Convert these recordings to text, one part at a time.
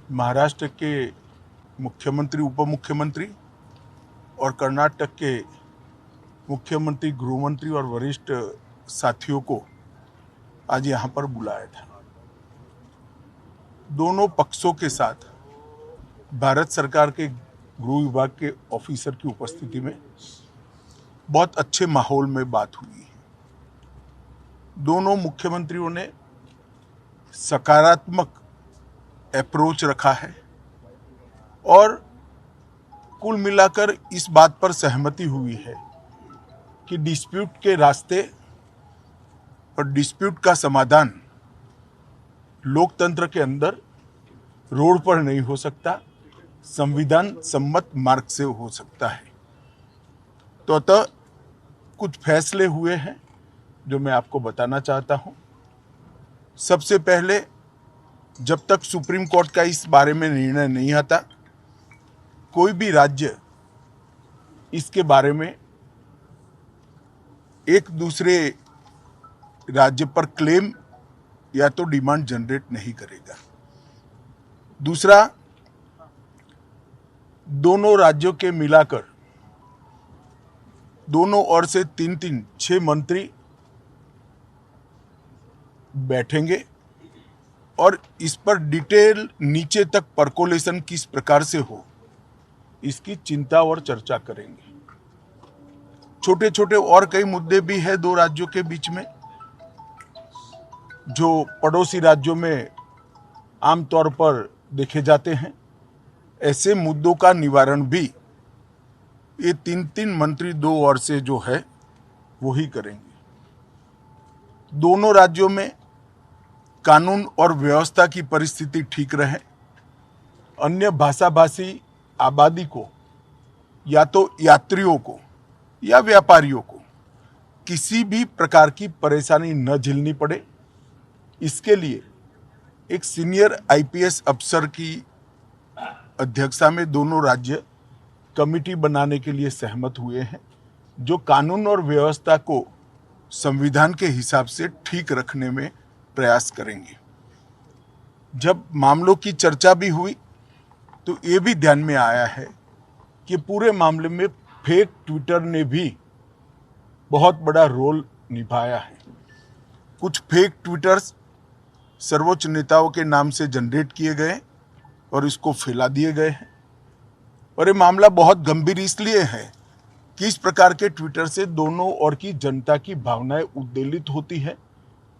महाराष्ट्र के मुख्यमंत्री, उप मुख्यमंत्री और कर्नाटक के मुख्यमंत्री, गृहमंत्री और वरिष्ठ साथियों को आज यहाँ पर बुलाया था। दोनों पक्षों के साथ भारत सरकार के गृह विभाग के ऑफिसर की उपस्थिति में बहुत अच्छे माहौल में बात हुई है। दोनों मुख्यमंत्रियों ने सकारात्मक अप्रोच रखा है और कुल मिलाकर इस बात पर सहमति हुई है कि डिस्प्यूट के रास्ते और डिस्प्यूट का समाधान लोकतंत्र के अंदर रोड पर नहीं हो सकता, संविधान सम्मत मार्ग से हो सकता है। तो अतः कुछ फैसले हुए हैं जो मैं आपको बताना चाहता हूं। सबसे पहले, जब तक सुप्रीम कोर्ट का इस बारे में निर्णय नहीं आता, कोई भी राज्य इसके बारे में एक दूसरे राज्य पर क्लेम या तो डिमांड जनरेट नहीं करेगा। दूसरा, दोनों राज्यों के मिलाकर दोनों ओर से 6 मंत्री बैठेंगे और इस पर डिटेल नीचे तक परकोलेशन किस प्रकार से हो, इसकी चिंता और चर्चा करेंगे। छोटे छोटे और कई मुद्दे भी हैं दो राज्यों के बीच में, जो पड़ोसी राज्यों में आमतौर पर देखे जाते हैं। ऐसे मुद्दों का निवारण भी ये 3 मंत्री दो ओर से जो है वो ही करेंगे। दोनों राज्यों में कानून और व्यवस्था की परिस्थिति ठीक रहे, अन्य भाषाभाषी आबादी को या तो यात्रियों को या व्यापारियों को किसी भी प्रकार की परेशानी न झेलनी पड़े, इसके लिए एक सीनियर आईपीएस अफसर की अध्यक्षता में दोनों राज्य कमिटी बनाने के लिए सहमत हुए हैं, जो कानून और व्यवस्था को संविधान के हिसाब से ठीक रखने में प्रयास करेंगे। जब मामलों की चर्चा भी हुई तो ये भी ध्यान में आया है कि पूरे मामले में फेक ट्विटर ने भी बहुत बड़ा रोल निभाया है। कुछ फेक ट्विटर्स सर्वोच्च नेताओं के नाम से जनरेट किए गए और इसको फैला दिए गए हैं। और ये मामला बहुत गंभीर इसलिए है कि इस प्रकार के ट्विटर से दोनों ओर की जनता की भावनाएं उद्वेलित होती है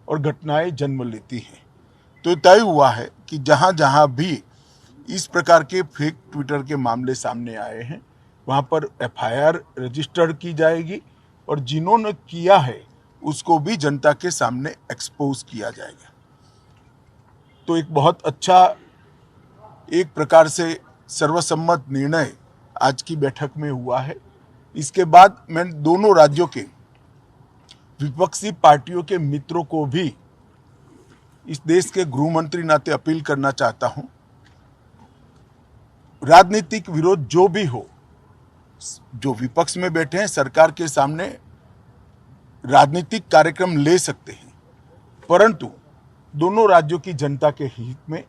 और घटनाएं जन्म लेती हैं। तो तय हुआ है कि जहां जहां भी इस प्रकार के फेक ट्विटर के मामले सामने आए हैं, वहां पर एफआईआर रजिस्टर्ड की जाएगी और जिन्होंने किया है उसको भी जनता के सामने एक्सपोज किया जाएगा। तो एक बहुत अच्छा, एक प्रकार से सर्वसम्मत निर्णय आज की बैठक में हुआ है। इसके बाद मैं दोनों राज्यों के विपक्षी पार्टियों के मित्रों को भी इस देश के गृह मंत्री नाते अपील करना चाहता हूं, राजनीतिक विरोध जो भी हो, जो विपक्ष में बैठे हैं सरकार के सामने राजनीतिक कार्यक्रम ले सकते हैं, परंतु दोनों राज्यों की जनता के हित में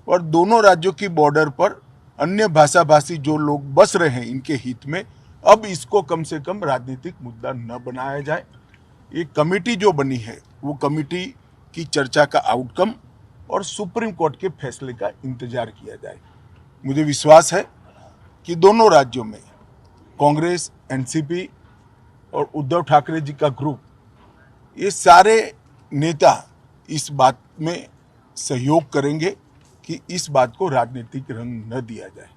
और दोनों राज्यों की बॉर्डर पर अन्य भाषाभाषी जो लोग बस रहे हैं इनके हित में अब इसको कम से कम राजनीतिक मुद्दा न बनाया जाए। एक कमेटी जो बनी है वो कमेटी की चर्चा का आउटकम और सुप्रीम कोर्ट के फैसले का इंतजार किया जाए। मुझे विश्वास है कि दोनों राज्यों में कांग्रेस, एनसीपी और उद्धव ठाकरे जी का ग्रुप, ये सारे नेता इस बात में सहयोग करेंगे कि इस बात को राजनीतिक रंग न दिया जाए।